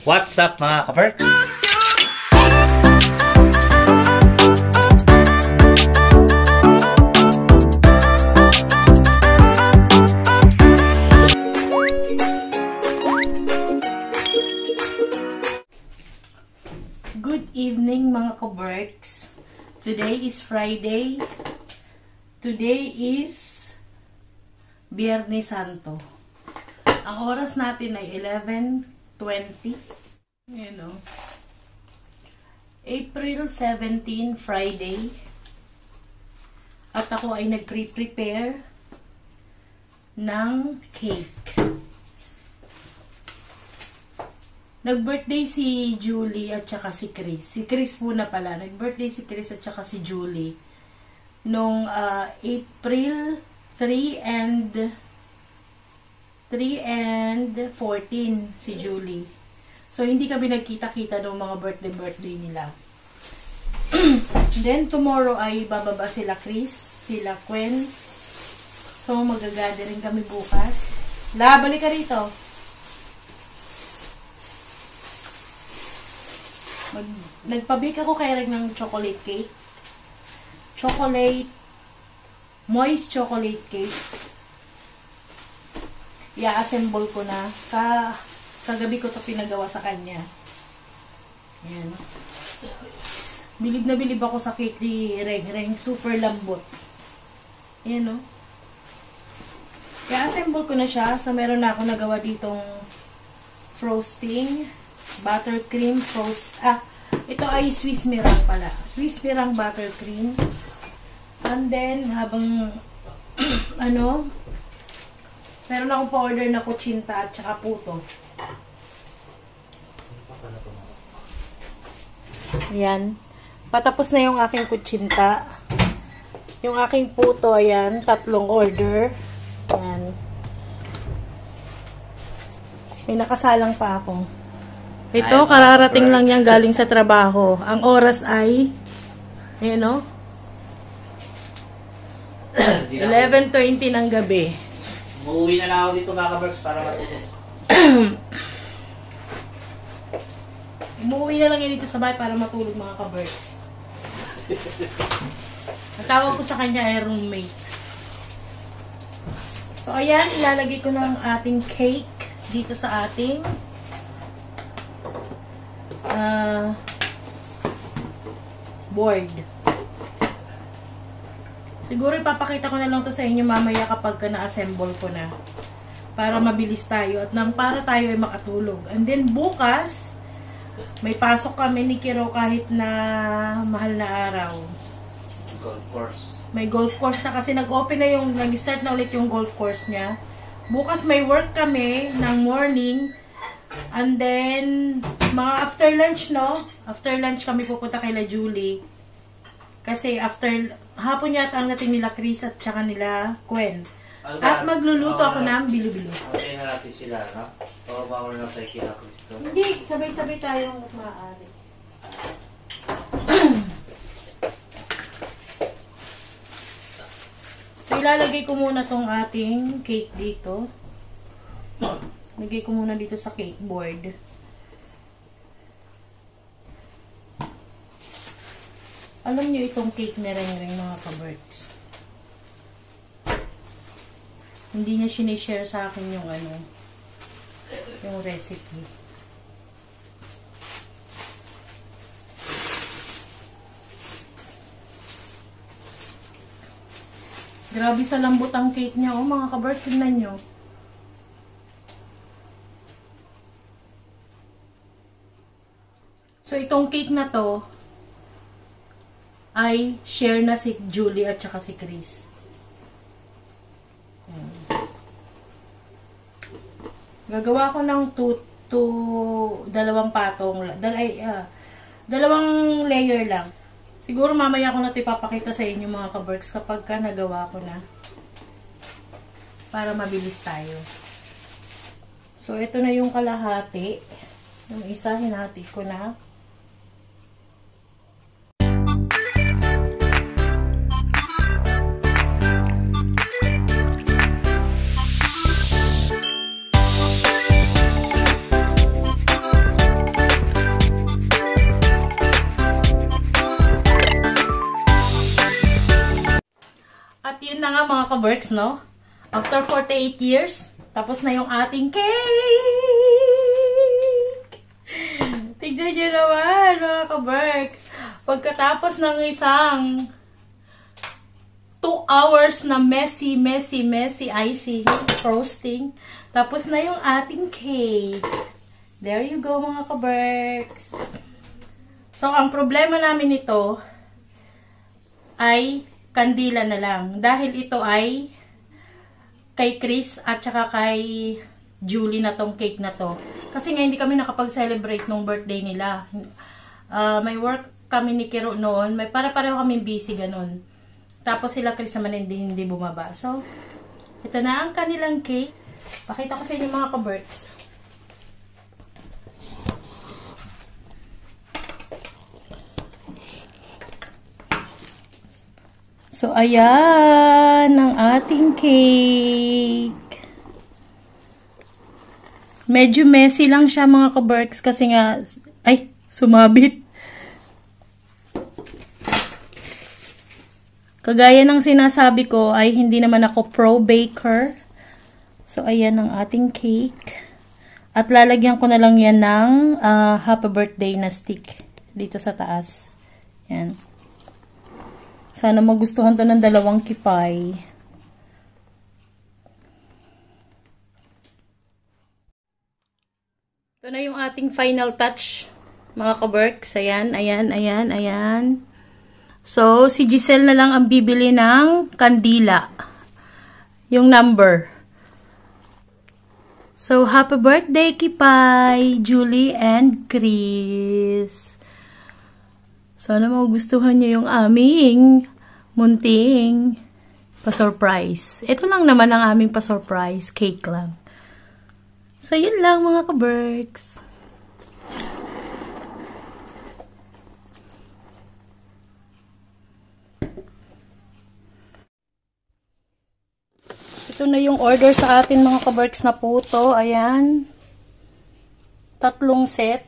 What's up mga ka-Bert? Good evening mga ka-Berks. Today is Friday. Today is Biyernes Santo. Ang oras natin ay 11:20. You know. April 17, Friday. At ako ay nag-prepare ng cake. Nag-birthday si Julie at saka si Chris. Si Chris muna pala. Nag-birthday si Chris at saka si Julie. Nung April 3 and 14 si Julie. So, hindi kami nagkita-kita ng mga birthday nila. Then, tomorrow ay bababa sila Chris, sila Gwen. So, mag-gathering kami bukas. La, balik ka rito. Nagpabake ako kay Reg ng chocolate cake. Moist chocolate cake. I-assemble ko na. Kagabi ko to pinagawa sa kanya. Ayan. Bilib na bilib ako sa cake ni Reg. Super lambot. Ayan, no? I-assemble ko na siya. So, meron na ako nagawa ditong frosting. Buttercream frost. Ito ay Swiss Mirang pala. Swiss Mirang buttercream. And then, habang meron akong pa-order na kutsinta at saka puto. Ayan. Patapos na yung aking kutsinta. Yung aking puto, ayan. 3 order. Ayan. May nakasalang pa ako. Ito, kararating lang yan galing sa trabaho. Ang oras ay, ayan o, 11:20 ng gabi. Uuwi na lang ako dito mga ka-Berks para matulog. Umuwi na lang yan dito sa bahay para matulog mga ka-Berks. Ang tawag ko sa kanya ay roommate. So, ayan, ilalagay ko ng ating cake dito sa ating board. Siguro ipapakita ko na lang to sa inyo mamaya kapag na-assemble ko na. Para mabilis tayo at para tayo ay makatulog. And then bukas, may pasok kami ni Kiro kahit na mahal na araw. Golf course. May golf course na kasi nag-open na nag-start na ulit yung golf course niya. Bukas may work kami ng morning. And then, mga after lunch, no? After lunch kami pupunta kay La Julie. Kasi after, hapon yata ang natin nila Chris at saka nila Gwen. At magluluto ako ng bilo-bilo. Okay na natin sila, no? O bawal na tayo kila Chris. Hindi, sabay-sabay tayong maaari. So, ilalagay ko muna tong ating cake dito. Lagay ko muna dito sa cake board. Alam niyo itong cake ni Reng mga ka-Berks. Hindi niya sinishare sa akin yung yung recipe. Grabe sa lambot ang cake niya, mga ka-Berks, tignan niyo. So, itong cake na to ay share na si Julie at saka si Chris. Gagawa ko ng dalawang patong. Dalawang layer lang. Siguro mamaya ko na ito ipapakita sa inyo mga ka-Berks kapag nagawa ko na. Para mabilis tayo. So, ito na yung kalahati. Yung isa, hinati ko na. mga ka-Berks, no? After 48 years, tapos na yung ating cake! Tignan nyo naman, mga ka-Berks. Pagkatapos ng isang 2 hours na messy icing, frosting, tapos na yung ating cake. There you go, mga ka-Berks. So, ang problema namin ito ay kandila na lang. Dahil ito ay kay Chris at saka kay Julie na tong cake na to. Kasi nga hindi kami nakapag-celebrate nung birthday nila. May work kami ni Kiro noon. May para-pareho kami busy ganun. Tapos sila Chris naman hindi bumaba. So, ito na ang kanilang cake. Pakita ko sa inyo mga ka-Berks. So, ayan ang ating cake. Medyo messy lang siya mga ka-Berks kasi nga, ay, sumabit. Kagaya ng sinasabi ko ay hindi naman ako pro baker. So, ayan ang ating cake. At lalagyan ko na lang yan ng happy birthday na stick dito sa taas. Yan. Sana magustuhan to ng 2 kipay. Ito na yung ating final touch, mga ka-Berks. Ayan, ayan, ayan, ayan. So, si Giselle na lang ang bibili ng kandila. Yung number. So, happy birthday, Kipay, Julie, and Chris. Sana magustuhan niyo yung aming munting pa-surprise. Ito lang naman ang aming pa-surprise. Cake lang. So, yun lang mga ka-Berks. Ito na yung order sa atin mga ka-Berks na puto. Ayan. 3 set.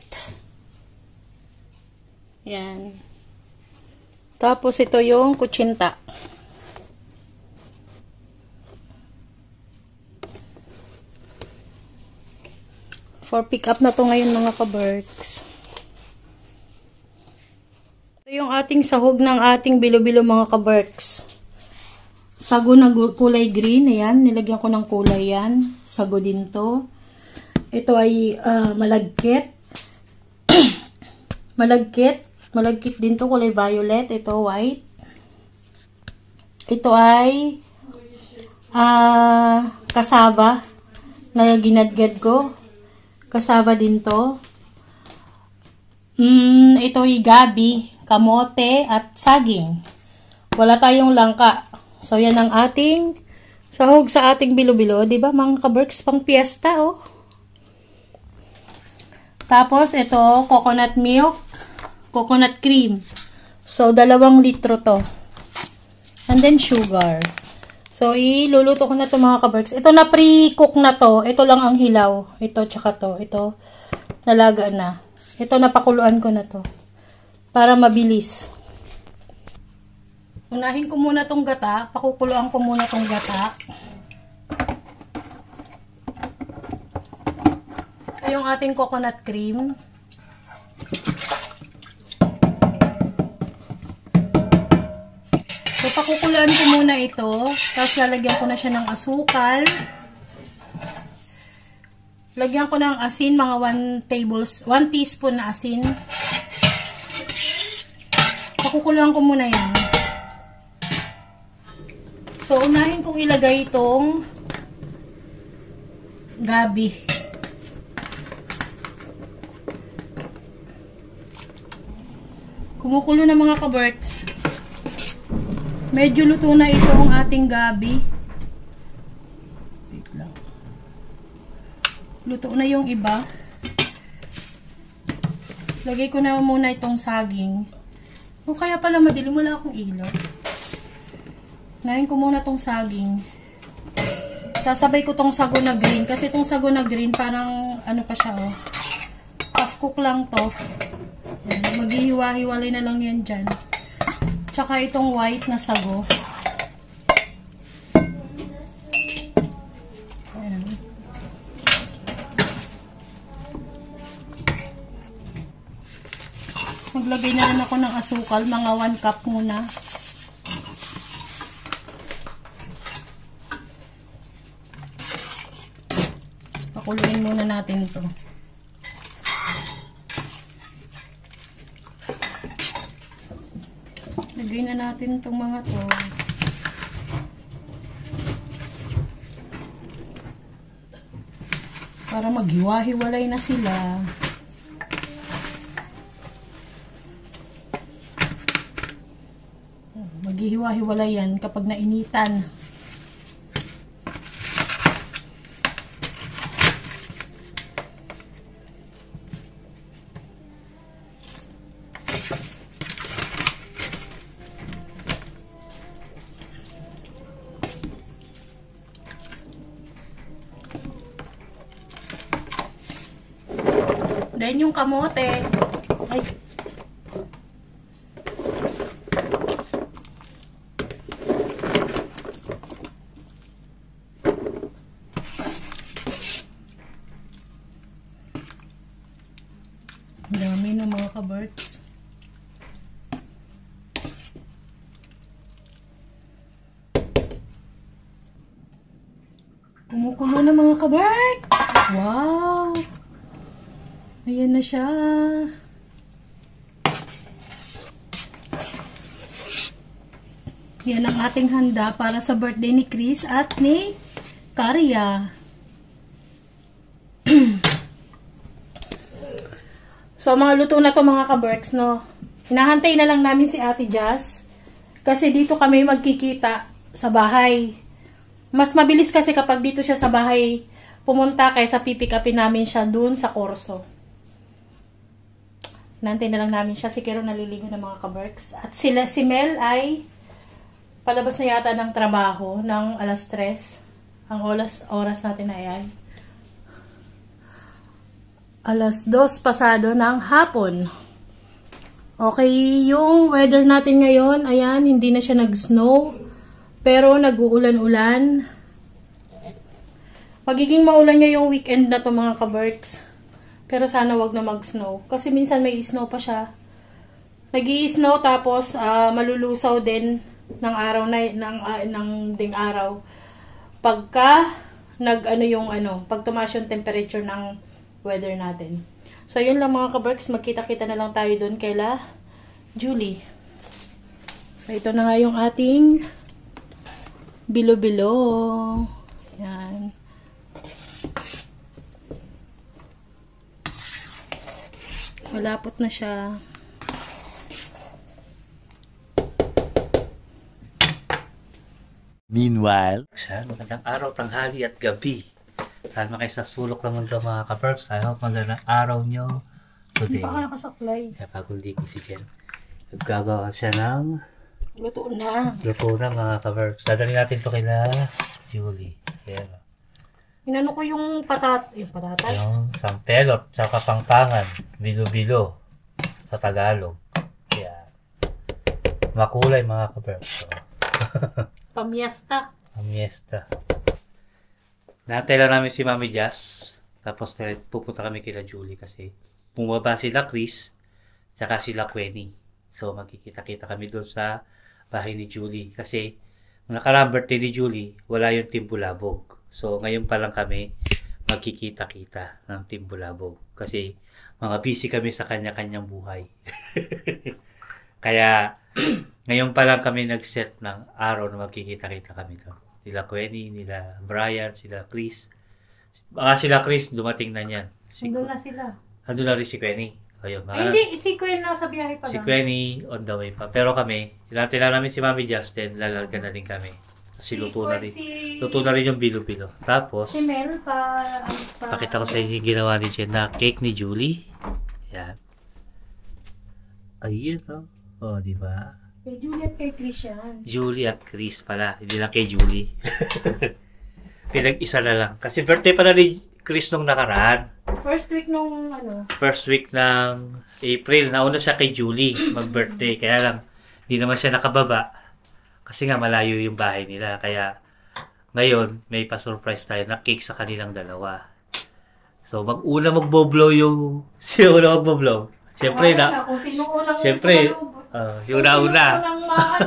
Ayan. Tapos ito yung kutsinta. For pick up na to ngayon mga ka-Berks. Ito yung ating sahog ng ating bilo-bilo mga ka-Berks. Sago na kulay green. Ayan. Nilagyan ko ng kulay yan. Sago din to. Ito ay malagkit. Malagkit. Malagkit din to, kulay violet. Ito, white. Ito ay kasaba na ginadgad ko. Kasaba din to. Ito ay gabi, kamote, at saging. Wala tayong langka. So, yan ang ating sahog sa ating bilo-bilo. Diba, mga ka-Berks, pang piyesta, oh. Tapos, ito, coconut milk. Coconut cream. So, 2 litro to. And then, sugar. So, iluluto ko na to mga ka-Berks. Ito na pre-cook na to. Ito lang ang hilaw. Ito, tsaka to. Ito, nalaga na. Ito, napakuluan ko na to. Para mabilis. Unahin ko muna tong gata. Pakukuluan ko muna tong gata. Ito yung ating coconut cream. So, pakukuluan ko muna ito. Tapos, lalagyan ko na siya ng asukal. Lagyan ko ng asin, mga 1 teaspoon na asin. Pakukuluan ko muna yan. So, unahin kong ilagay itong gabi. Kumukulo na mga ka-Berks. Medyo luto na ito ang ating gabi. Wait lang. Luto na yung iba. Lagay ko na muna itong saging. O kaya pala madilim, wala akong ilaw. Ngayon ko muna itong saging. Sasabay ko itong sago na green. Kasi itong sago na green parang ano pa siya oh. Half cook lang to. Maghihiwa-hiwalay na lang yan dyan. Tsaka itong white na sago. Maglagay na rin ako ng asukal, mga 1 cup muna. Pakuluin muna natin ito. Lagay na natin itong mga to. Para maghiwa-hiwalay na sila. Maghihiwa-hiwalay yan kapag nainitan. Then yung kamote. Ay. Dami ng mga kabarks. Kumukulo na mga kabarks. Wow! Ayan na siya. Yan ang ating handa para sa birthday ni Chris at ni Karya. So, mga luto na to mga kaberks, no? Hinahantay na lang namin si Ate Jazz. Kasi dito kami magkikita sa bahay. Mas mabilis kasi kapag dito siya sa bahay pumunta kaysa pipick upin namin siya dun sa Corso. Nantay na lang namin siya. Si Kero naliligo ng mga kaberks. At si Mel ay palabas na yata ng trabaho ng alas 3. Ang oras natin ay alas 2 pasado ng hapon. Okay, yung weather natin ngayon, ayan, hindi na siya nag-snow. Pero nag-uulan-ulan. Magiging maulan niya yung weekend na to mga kaberks. Pero sana wag na mag-snow. Kasi minsan may snow pa siya. Nag-i-snow tapos malulusaw din ng araw na ng ding araw. Pagka pag tumaas yung temperature ng weather natin. So yun lang mga kaberks, magkita-kita na lang tayo doon kaila Julie. So ito na nga yung ating bilo-bilo. Yan. Malapot na siya. Meanwhile, Magandang araw, tanghali at gabi. Sama kayo sa sulok ng mundo mga ka-perps. I hope magandang araw nyo today. Hindi pa ka nakasaklay. Kaya paguldi ko si Jen. Gagawa siya ng Luto na. luto na mga ka-perps. Dadali natin to kila Julie. Ayan. Inano ko yung patatas. Yung sampelot, tsaka pangpangan, bilo-bilo sa Tagalog. Ayan. Makulay mga ka-perps. So, Pamiesta. Amiesta. Nantay lang namin si Mami Jazz. Tapos pupunta kami kila Julie kasi bumaba sila Chris tsaka sila Queenie. So magkikita-kita kami doon sa bahay ni Julie. Kasi nung nakaraang birthday ni Julie, wala yung Team Bulabog. So ngayon pa lang kami magkikita-kita ng Team Bulabog. Kasi mga busy kami sa kanya-kanyang buhay. Kaya ngayon pa lang kami nag-set ng araw na magkikita-kita kami doon. Sila Queenie, nila Brian, sila Chris. Baka sila Chris, dumating na niyan. Nandun na sila. Nandun na rin si Queenie. Ayun, Ay, hindi, si Queen nasa biyahe pa si lang. Queenie on the way pa. Pero kami, ilatid lang namin si Mami Justin, lalarga na rin kami. Kasi luto na rin. Luto na rin yung bilo-bilo. Tapos, Si Mel pakita ko sa inyo yung ginawa ni Jen na cake ni Julie. Ayan. Ayun, oh. Oh, di ba? Kay Juliet, kay Christian. Julie at Chris pala. Hindi lang kay Julie. Pinag-isa na lang. Kasi birthday pala ni Chris nung nakaraan. First week nung First week ng April. Nauna siya kay Julie mag-birthday. Kaya lang, hindi naman siya nakababa. Kasi nga malayo yung bahay nila. Kaya ngayon, may pa-surprise tayo na cake sa kanilang dalawa. So, mag-una magbo-blow yung... Sino una magbo-blow? Siyempre Wala na, kung sino unang siyempre, sumalubong. yung Kung sino una-una. unang maano.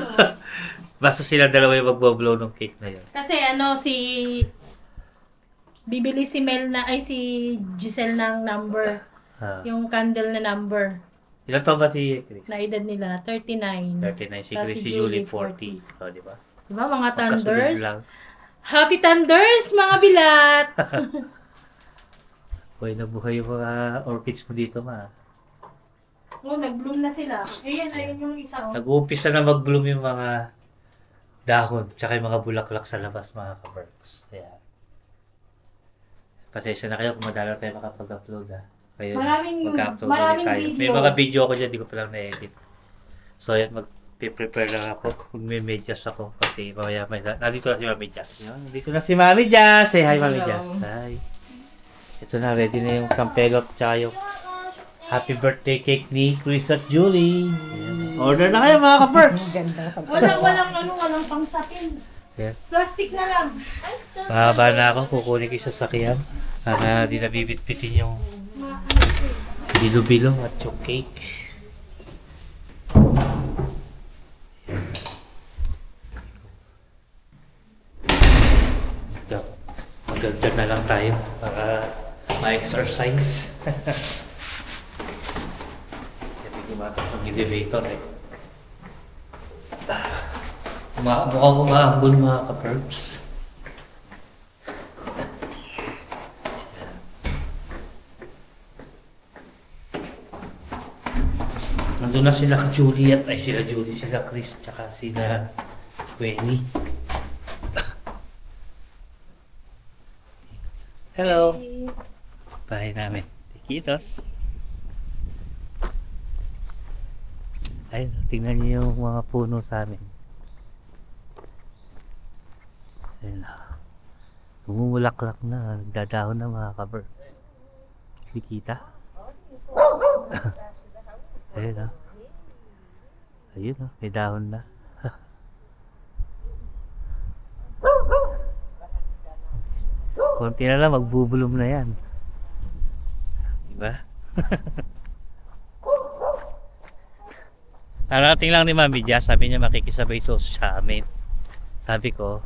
Basta sila dalawa yung magboblow ng cake na yun. Kasi bibili si Mel na, ay si Giselle ng number. Ah. Yung candle na number. Ilan taon ba si Chris? Na edad nila, 39. 39, si Tapos Chris, si Julie, 40. O, di ba? Diba mga Magkasunod Thunders? lang. Happy Thunders, mga bilat! Buhay na buhay yung mga orchids mo dito, ma. Oh, nag-bloom na sila. Ayun yung isa. Oh. Nag-uumpisa na mag-bloom yung mga dahon, tsaka yung mga bulaklak sa labas, mga ka-Berks. Ayan. Pasensya na kayo kung madala tayo makapag-upload, ha. Kayo, Maraming ulit tayo. video. May mga video ako dyan, di ko pa lang na-edit. So, ayan, mag-prepare lang ako. Mag-medyas ako kasi mamaya nandito na si Mami Jazz. Nandito na si Mami Jazz. Say hi, Mami Hello. Jazz. Hi. Ito na, ready na yung sampelot tsaka yung happy birthday cake ni Chris at Julie. Ayan. Order na kayo mga ka-Berks. Walang pangsapin. Ayan. Plastic na lang. Mahaba na ako, kukunin ko sa sasakyan para di nabibitbitin yung bilo-bilo at yung cake. Magdagdag na lang tayo para ma-exercise. Sabi ko makapag-elevator eh. Mukhang umaambol mga ka-perps. Nandun na sila Juliet, ay sila Julie, sila Chris, tsaka sila Winnie. Hello! Bahay namin. Tikitos! Ayun, tingnan niyo yung mga puno sa amin. Ayun na. Umumulaklak na, nagdadahon na mga kaber. Kikita? Ayun na. Ayun na, may dahon na. Konti na lang, magbubulong na yan. Diba? Narating lang ni Mami Jazz, sabi niya makikisabay ito sa amin. Sabi ko,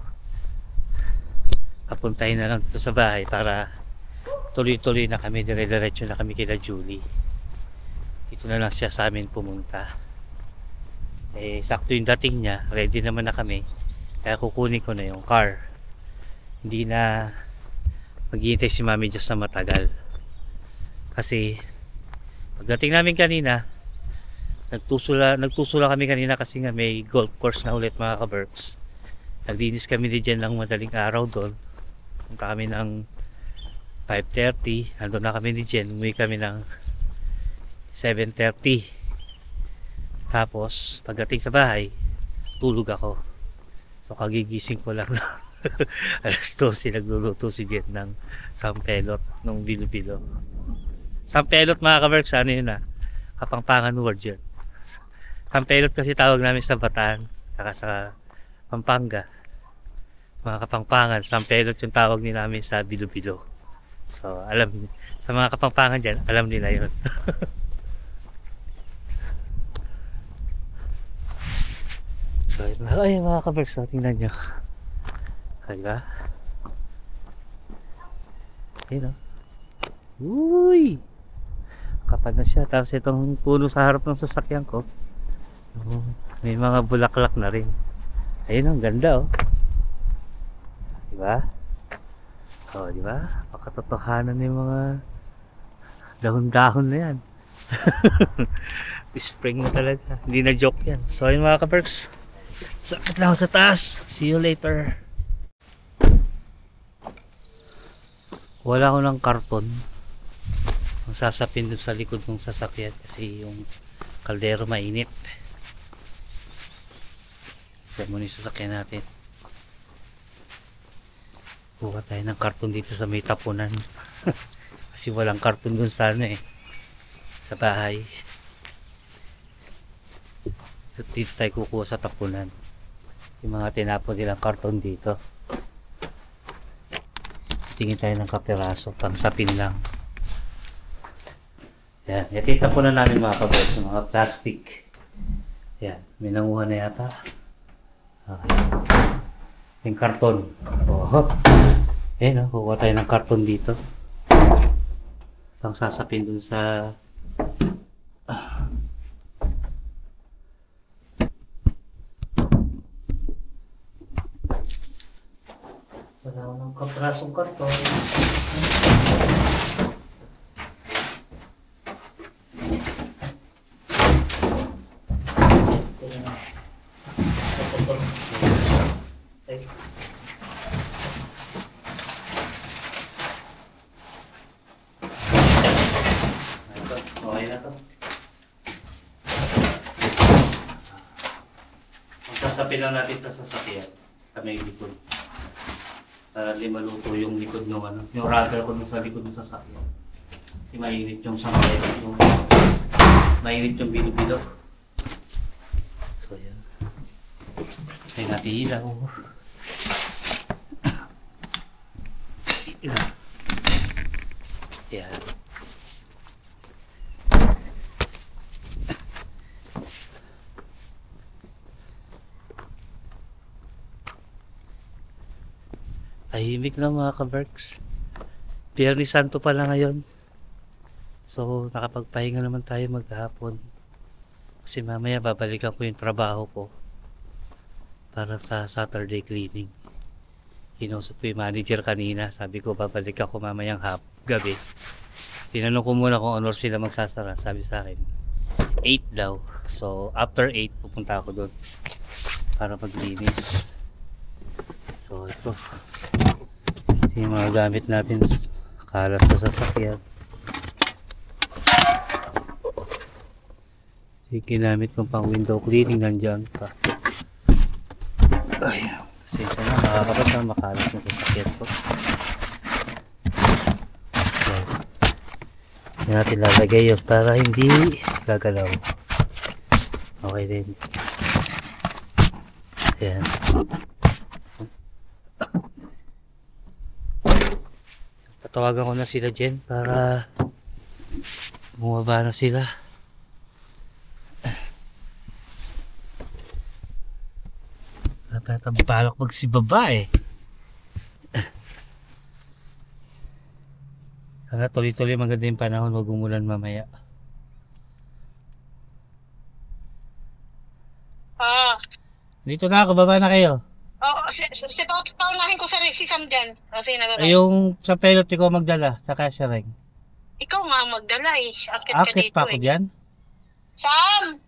papuntahin na lang dito sa bahay para tuloy-tuloy na kami, dire-diretso na kami kila Julie. Ito na lang siya sa amin pumunta. Eh, sakto yung dating niya, ready naman na kami. Kaya kukunin ko na yung car. Hindi na maghihintay si Mami Jazz na matagal. Kasi pagdating namin kanina, nagtusula kami kanina kasi nga may golf course na ulit mga ka-Berks. Naglinis kami din dyan ng madaling araw doon. Punta kami ng 5:30. Nandun na kami din dyan. Umuwi kami ng 7:30. Tapos pagdating sa bahay, tulog ako. So kagigising ko lang na alas 12 nagluluto si Jen ng sampelot ng bilo-bilo. Sampelot mga ka-Berks, ano yun Kapampangan word yun. Sampelot kasi tawag namin sa Bataan, saka sa Pampanga. Mga Kapampangan, sampelot yung tawag nila namin sa bilo-bilo. So alam, sa mga Kapampangan dyan, alam nila yun. So ay mga ka-Berks, tingnan nyo. Diba? Ayun Uy! Kapag na siya. Tapos itong puno sa harap ng sasakyan ko, may mga bulaklak na rin. Ayun, ang ganda Diba? Diba? Pakatotohanan yung mga dahon-dahon na yan. Spring na talaga. Hindi na joke yan. So ayun mga ka-Berks, sakit lang ako sa taas. See you later. Wala ko ng karton. Ang sasapin dun sa likod ng sasakyan kasi yung kaldero mainit. Kaya muna yung sasakyan natin. Kuha tayo ng karton dito sa may tapunan. Kasi walang karton dun sa sa bahay. So, dito tayo kukuha sa tapunan. Yung mga tinapon nilang karton dito. Tingin tayo ng kapiraso, pang sapin lang. Yan, nakita po na namin mga kabers, mga plastic. Yan, may nanguha na yata. Okay. Yung karton. Oh. Ayan, kukuha tayo ng karton dito. Pang sasapin dun sa wala ko ng kaprasong karton. Okay na to. Sasapin lang natin sa sasakyan sa may likod. Para di maluto yung likod ng ano, yung rubber ko sa likod ng sasakyan. Kasi mainit yung sangkay, yung mainit yung bilo-bilo. So yan. Kaya natin ilaw. Ilaw. Yan. Tahimik lang mga ka-Berks. Biyernes Santo pa lang ngayon. So nakapagpahinga naman tayo maghapon. Kasi mamaya babalikan ko yung trabaho ko para sa Saturday cleaning. Kinusap ko yung manager kanina. Sabi ko babalikan ko mamayang gabi. Tinanong ko muna kung ano sila magsasara. Sabi sa akin 8 daw. So after 8 pupunta ako doon para maglinis. So ito yung mga gamit natin, kalat sa sasakyan. Yung ginamit kong pang window cleaning nandiyan pa. Ay, kasi ito na makakapat na makalat ng sasakyan ko. So, yan natin lalagay yun para hindi gagalaw. Okay din. Ayan. Tawagan ko na sila Jen para bumaba na sila. Balak magsibaba eh. Sana tuloy-tuloy maganda yung panahon, wag umulan mamaya. Dito na ako, baba na kayo. Oo, paunahin ko sa si Sam dyan. Sige na, bye-bye. Yung sa pelot ko magdala, saka siya rin. Ikaw nga magdala eh. Akit ka Akit dito pa ako eh. dyan? Sam!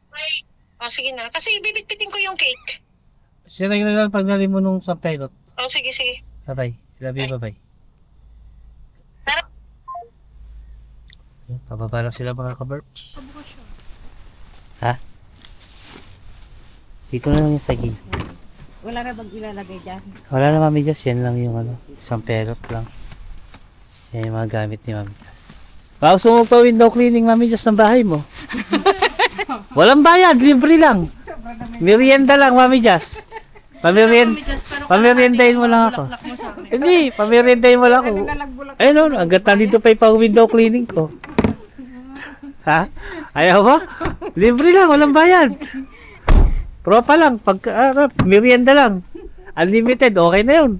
Sige na. Kasi bibitbitin ko yung cake. Siya rin na lang pagdali mo nung sa pelot. Sige. Bye-bye. Love you, bye-bye. Tara. Pababa lang sila mga ka-burps. Ha? Dito na lang yung saging. Wala na bang ilalagay dyan? Wala na Mami Jess, yan lang yung ano, isang pelot lang. Yan yung mga gamit ni Mami Jess. Gusto mo pa window cleaning Mami Jess ng bahay mo? Walang bayad, libre lang. Merienda lang Mami Jess. Pameriendahin mo lang ako. Hindi, pameriendahin mo lang ako. Ayun, ang ganda dito pa yung window cleaning ko. Ha? Ayaw ba? Libre lang, walang bayad. Tropa lang, merienda lang. Unlimited, okay na yun.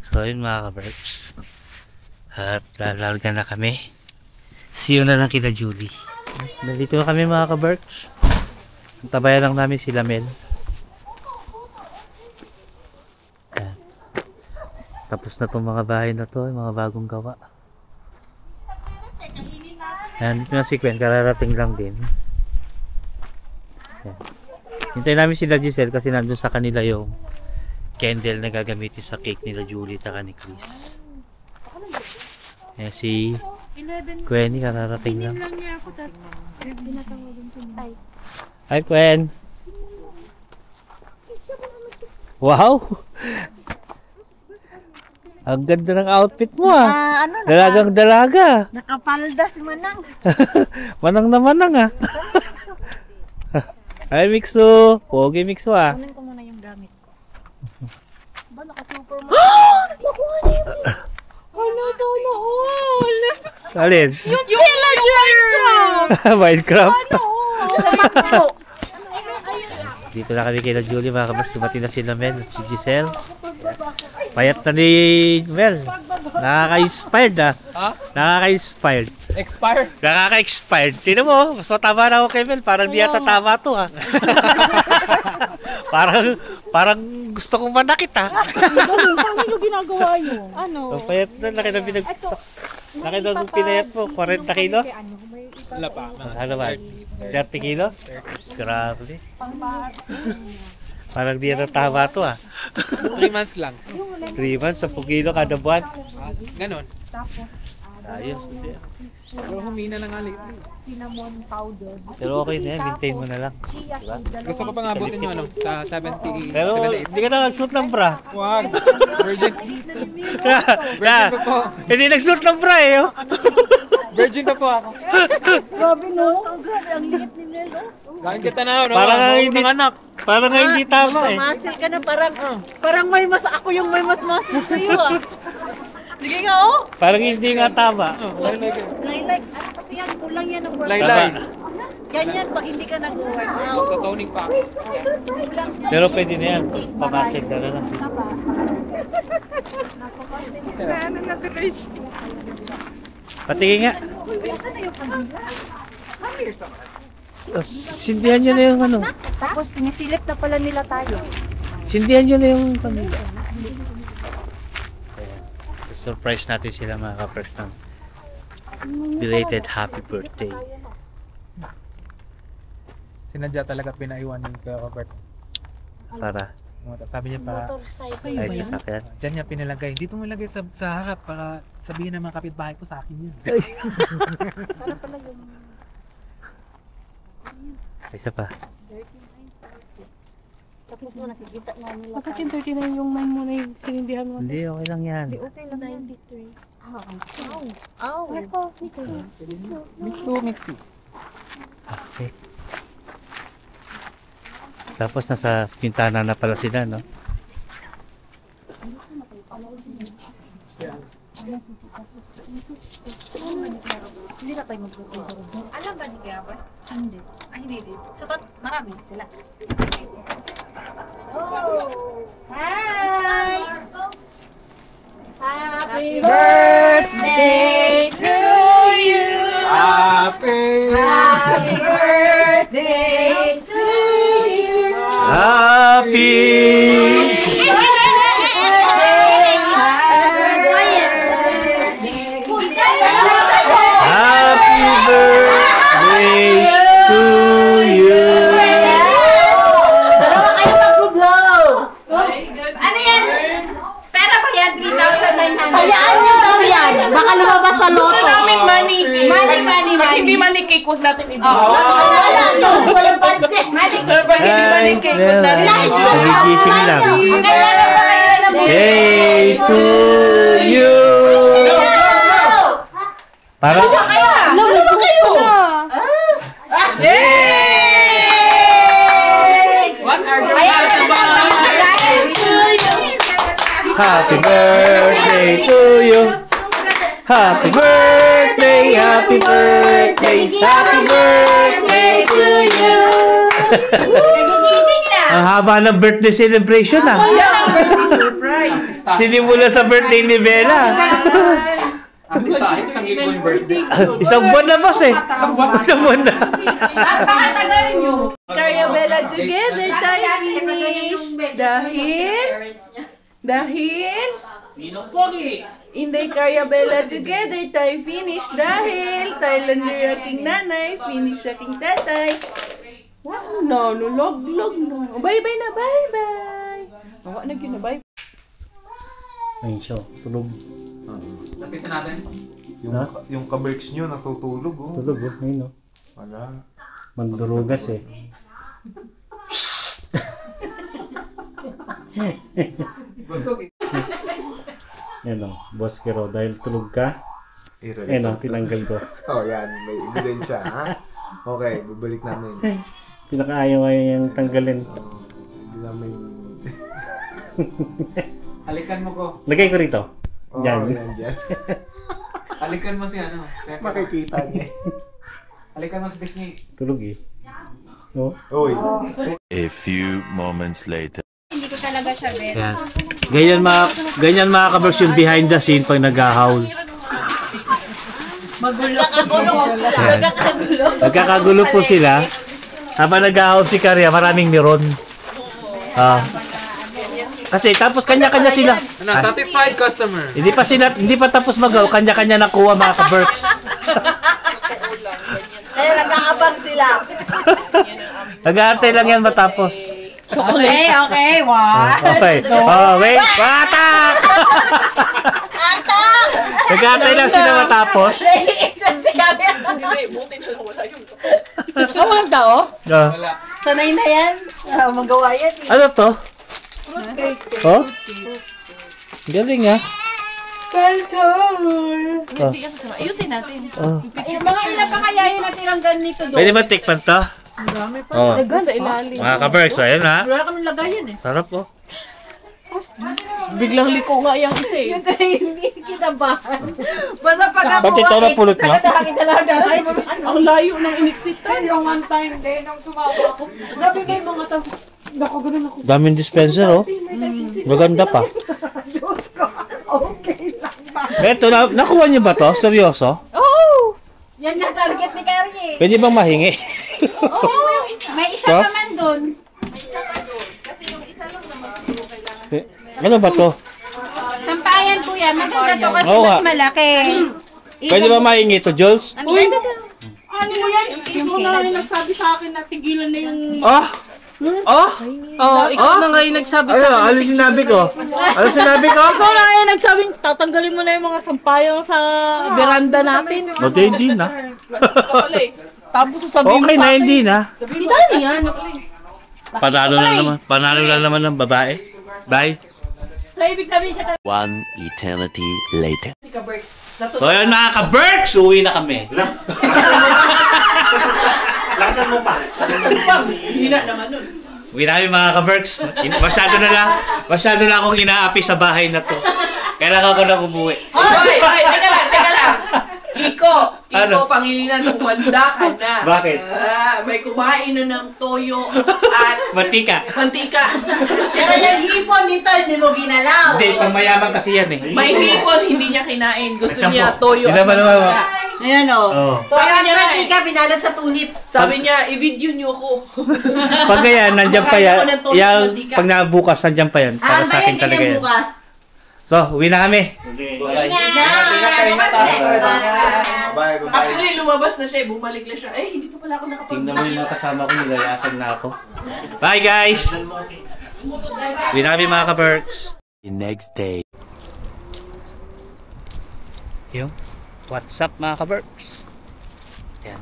So yun mga ka-Berks. At lalarga na kami. See you na lang kila Julie. Nandito na kami mga ka-Berks. Tabayan lang namin sila Mel. Ayan. Tapos na itong mga bahay na to, yung mga bagong gawa. Ayan, dito na si Gwen, kararating lang din. Ayan. Hintayin namin sila Giselle kasi nandun sa kanila yung candle na gagamitin sa cake nila Julie at ni Chris. Ayan si Gwen, kararating lang. Hi Gwen! Wow! Ang ganda ng outfit mo ah. Dalagang dalaga. Nakapaldas manang. Manang na manang ah. Hi Mixo. Pogi Mixo ah. Kunin ko muna yung gamit ko. Ba, naka-super mo. Ano to noon? Alin? Yung villager! Minecraft. Ano? Sa Macdo. Dito na kami kay Julie, mga kabars. Dumating na sila Mel, si Giselle. Payat na ni Mel. Nakaka-inspired ah. Ha? Nakaka-inspired. Expire? Nakaka-expired. Tingnan mo, mas matama na ako kay Mel. Parang di yata tama to ha. parang gusto kong manakit ha. Ano ginagawa yun? Ano? Ang payat na, laki na binagsak. Laki na kung pinayat mo, 40 kilos. Wala pa. Ano ba? 30 kilos? Grabe. Parang di yata tama to ha. 3 months lang. 3 months, 10 kilo kada buwan. Ganon. Ayos. Hindi. Pero humina na nga lately. Cinnamon powder. Pero okay na yan, maintain mo na lang. Diba? Gusto ko pang abutin yung ano, sa 70, Pero 78. hindi ka na nag-shoot ng bra. Wag. Virgin. Na, pa po. hindi nag-shoot ng bra eh. Oh. Virgin pa po ako. Grabe no? Grabe, ang liit ni Nelo. Laking kita na, no? Parang nga Mauna hindi, ng anak. parang nga hindi tama eh. Muscle ka na, parang may mas, ako yung may mas muscle sa'yo ah. Sige nga oh. Parang hindi nga tama. Like, ano kasi yan, kulang yan ng workout. Laylay. Ganyan pag hindi ka nag-workout. Totoning pa. Pero pwede na yan. Pamasig ka na lang. Patingin nga. Sindihan nyo na yung ano. Tapos sinisilip na pala nila tayo. Sindihan nyo na yung pamilya. Surprise natin sila mga kapers ng belated happy birthday. Sinadya talaga pinaiwan yung Kuya Robert. Para Sabi niya pa, Motorcycle. ay sasakyan. dyan niya pinalagay. Dito mo ilagay sa harap para sabihin ng mga kapitbahay ko sa akin yun. Sana pala yung Isa pa. tapos na nakikita nga nila. Bakit yung 39 yung 9 mo na yung sinindihan mo? Hindi, okay lang yan. Okay lang yan. 93. Ow. Ako, Mixo. Mixu. Okay. Tapos nasa pintana na pala sila, no? Hindi na tayo mag-workout. Alam ba ni Kuya Robert? Hindi. Ah, hindi din. So, marami sila. Hi! Happy Birthday to you! Happy! Happy birthday to you! Happy! Happy birthday to you! Dalawa kayo mag-blow! Ano yan? Pera pa yan, 3,900. Hayaan nyo daw yan! Baka lumabas sa loto. Gusto namin money. Money. Pag hindi money cake, huwag natin ibigay. Wala, no. Walang budget. Money cake. Pag hindi money cake, huwag natin ibigay. Nagigising lang. Magkailangan pa kayo na Day to you! Parang, Dalawa kayo! What are the happy birthday to you! Happy birthday, happy birthday, happy birthday to you! Nagigising na! Ang haba ng birthday celebration ah. Sinimula sa birthday ni Bella. At least tayo, isang linggo yung birthday. Isang buwan na boss eh. Isang buwan na. Pakatagalin nyo! Carabella together tayo finish dahil Inday Carabella together tayo finish dahil Thailand yung aking nanay finish aking tatay. Wow, nalulog-log na. Bye-bye na, bye-bye. Awa na yun na, bye. Ayun siya, tulog. Lapitan natin. Yung kaberks nyo natutulog oh. Tulog oh, ayun oh. Wala. Mandurugas eh. Busog. Yan oh, boss Kero, dahil tulog ka, ayun oh, tinanggal ko. Oh yan, may ebidensya ha. Okay, babalik namin. Pinakaayaw ay yung tanggalin. Hindi namin Halikan mo ko. Lagay ko rito. Oo, Yan. yan dyan. Halikan mo si ano. Pepe. Makikita niya. Halikan mo si Pisngi. Tulog eh. No? Uy. A few moments later. Hindi ko talaga siya bet. Yan. Ganyan mga kabers yung behind the scene pag nag-howl. Nagkakagulo po sila. Habang nag-howl si Karya, maraming meron. Kasi tapos kanya-kanya sila. Ano, satisfied customer. Hindi pa tapos mag-howl, kanya-kanya nakuha mga kabers. Kaya nag-aabang sila. Nag-aantay lang yan matapos. Okay. What? Okay. Oh, wait. Patak! Nag-aantay lang sila matapos. Nai-extra si Gabi. Hindi, buti na lang wala yung... Tawag ka, oh? Wala. Sanay na yan. Magawa yan. Ano to? Oh? Galing ah. Hindi ka kasama. Ayusin natin. Oh. Mga ilan pa kaya yung natirang ganito doon? Pwede ba tikpan to? Oh. Sa ilalim. Mga kabers, ayan ha. Wala kami lagayan eh. Sarap oh. Biglang liko nga yung isa eh. Hindi kinabahan. Basta pag Ba't ito napulot mo? Talaga. Ang layo ng iniksitan. Yung one time din, nung sumama ako. Grabe kayo mga tao. Daming dispenser oh. Maganda pa. Okay lang ba? Eto, nakuha niyo ba to? Seryoso? Oh! Yan yung target ni Carrie. Pwede bang mahingi? May isa So? pa man doon. Ano ba to? Sampayan po yan. Maganda to kasi Oo nga. mas malaki. Pwede ba mahingi to, Jules? Uy! Ano mo yan? Ikaw na yung nagsabi sa akin na tigilan na yung... Ah! Ah! Oh, ikaw na nga yung nagsabi Ano? sa akin. Ano sinabi ko? Ano sinabi ko? Ikaw na yung nagsabing tatanggalin mo na yung mga sampayong sa veranda natin. Buti hindi na. Kapala eh. Tapos sasabihin mo Okay sa na, akin. hindi na. Hindi dali yan. Panalo na naman ng babae. Bye. So, ibig sabihin siya One eternity later. So ayun mga ka-Berks, uwi na kami. Lakasan mo pa. Hindi na naman nun. Uwi na kami mga ka-Berks. Masyado na akong inaapi sa bahay na to. Kailangan ko na umuwi. Hoy, teka lang. Kiko, Ano? Pangilinan, humanda ka na. Bakit? May kumain na ng toyo at Mantika. mantika. Pero yung hipon dito, hindi mo ginalaw. Hindi, pangmayaman kasi yan eh. May hipon, hindi niya kinain. Gusto Ito niya po. toyo Yun at naman naman. mantika. Ayan o. Oh. Toyo Sabi at niya na mantika, binalot sa tulips. Sabi niya, i-video niyo ko. Pag ganyan, nandyan pa yan. Kakain ako ng toyo, Yan, mantika. pag nabukas, nandyan pa yan. Para sa akin talaga yan. bukas. So, uwi na kami. Ingat. Bye, bye. Actually, lumabas na siya. Bumalik na siya. Hindi pa pala ako Tingnan mo yung mga kasama ko, nilayasan na ako. Bye guys! Uwi na kami mga ka-Berks. The next day. Yung, what's up mga ka-Berks? Yan.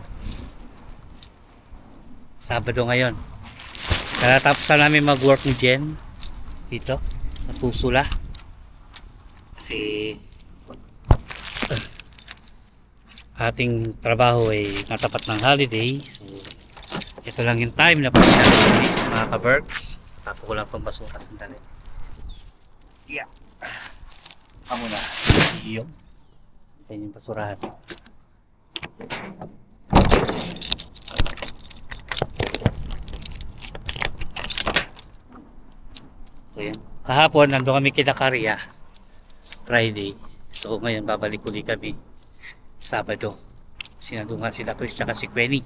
Sabado ngayon. Katatapos na namin mag-work ni Jen. Dito, sa Tusula. Kasi ating trabaho ay natapat ng holiday. So, ito lang yung time na pagkakalinis mga ka-Berks. Tapo ko lang pang basura sandali. Yeah. Amo na. Iyo. Ito yung basurahan. So yan. Kahapon nandun kami kina Karya. Friday. So ngayon babalik ulit kami Sabado. Sinandungan sila Chris tsaka si Quenny.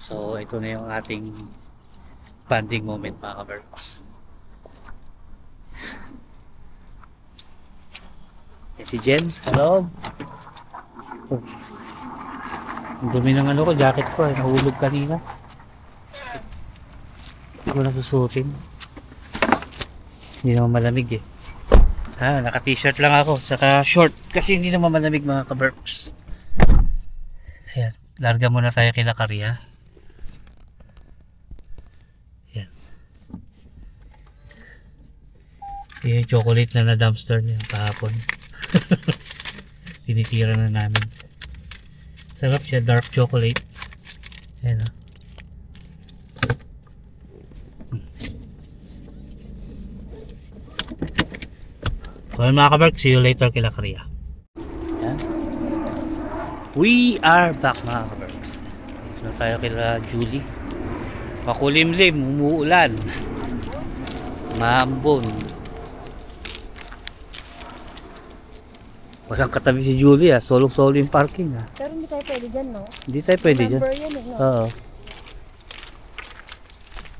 So ito na yung ating bonding moment mga ka-Berks. Si Jen, hello. Oh. Ang dumi ng ano ko, jacket ko eh, nahulog kanina. Hindi ko nasusutin. Hindi naman malamig eh. Naka t-shirt lang ako, saka short. Kasi hindi naman malamig mga ka-Berks. Ayan, larga muna tayo kila Karya. Ayan. Yung chocolate na dumpster niya kahapon. Tinitira na namin. Sarap siya, dark chocolate. Ayan o. So mga kabark, see you later kila Korea. Yan. We are back mga kabarks. Dito na tayo kila Julie. Makulimlim, umuulan. Maambon. Walang katabi si Julie solo-solo yung parking Pero hindi tayo pwede dyan, no? Hindi tayo pwede dyan. Number yan, no? Oo.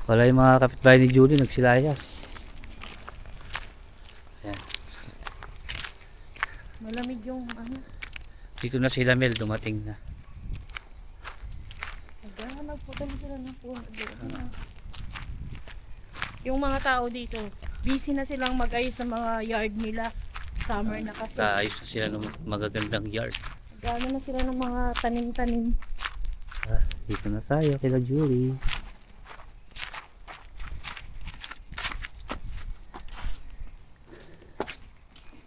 Wala yung mga kapitbahay ni Julie, nagsilayas. Ayan. Malamig yung ano. Dito na sila Mel, dumating na. Nagputan sila ng puno. Yung mga tao dito, busy na silang mag-ayos ng mga yard nila. Summer na kasi. Kaayos na sila ng magagandang yard. Gano'n na sila ng mga tanim-tanim. Dito na tayo kila Julie.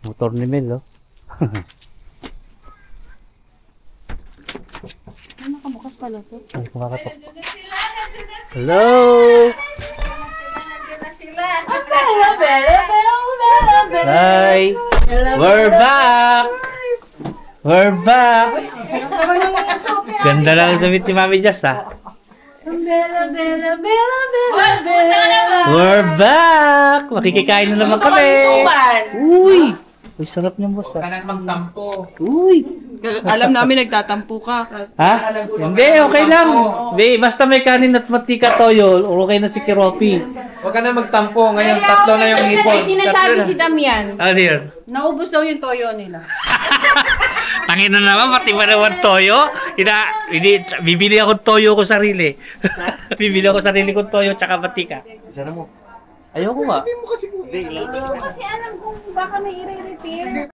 Motor ni Mel, oh. Nakabukas pala to. Ay, kumakatok. Hello! Hi! We're back! We're back! Ganda lang ang damit ni Mami Jess, We're back! Makikikain na naman kami! Uy! Uy, sarap niyang boss, Huwag ka na magtampo. Uy! Alam namin nagtatampo ka. Ha? Hindi, okay lang. Be, basta may kanin at matika toyo, okay na si Kiropi. Huwag ka na magtampo. Ngayon, tatlo na yung ipon. Sinasabi si Damian, Ano yun? naubos daw yung toyo nila. Tangin na naman, pati ba naman toyo? Bibili ako toyo ko sarili. Bibili ako sarili kong toyo tsaka matika. Sana mo. Ayoko nga. Hindi mo kasi Kasi alam kong baka may i-repair.